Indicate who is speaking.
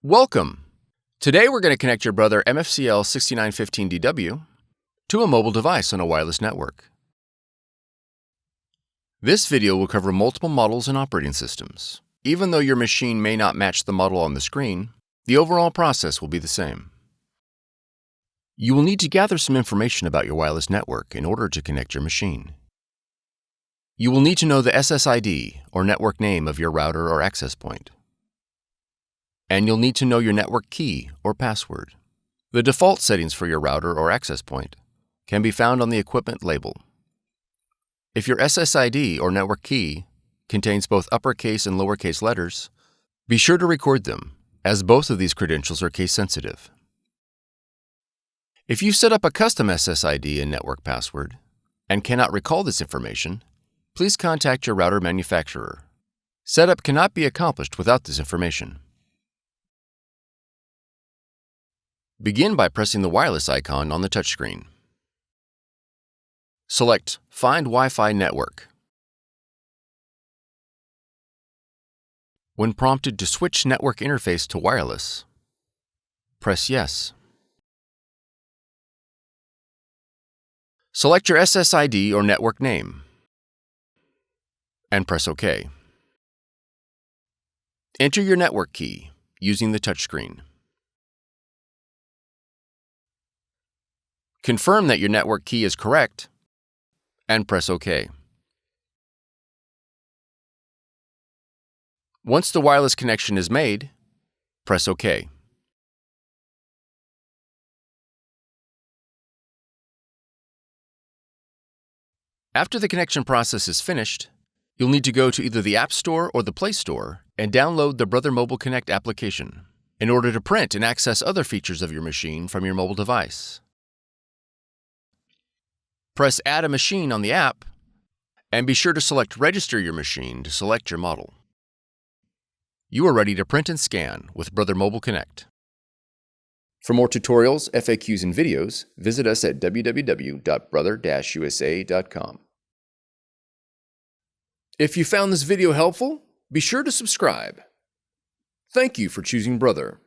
Speaker 1: Welcome! Today we're going to connect your Brother MFC-L6915DW to a mobile device on a wireless network. This video will cover multiple models and operating systems. Even though your machine may not match the model on the screen, the overall process will be the same. You will need to gather some information about your wireless network in order to connect your machine. You will need to know the SSID, or network name, of your router or access point. And you'll need to know your network key or password. The default settings for your router or access point can be found on the equipment label. If your SSID or network key contains both uppercase and lowercase letters, be sure to record them, as both of these credentials are case sensitive. If you set up a custom SSID and network password and cannot recall this information, please contact your router manufacturer. Setup cannot be accomplished without this information. Begin by pressing the wireless icon on the touchscreen. Select Find Wi-Fi Network. When prompted to switch network interface to wireless, press Yes. Select your SSID or network name and press OK. Enter your network key using the touchscreen. Confirm that your network key is correct and press OK. Once the wireless connection is made, press OK. After the connection process is finished, you'll need to go to either the App Store or the Play Store and download the Brother Mobile Connect application in order to print and access other features of your machine from your mobile device. Press Add a Machine on the app, and be sure to select Register your machine to select your model. You are ready to print and scan with Brother Mobile Connect. For more tutorials, FAQs, and videos, visit us at www.brother-usa.com. If you found this video helpful, be sure to subscribe. Thank you for choosing Brother.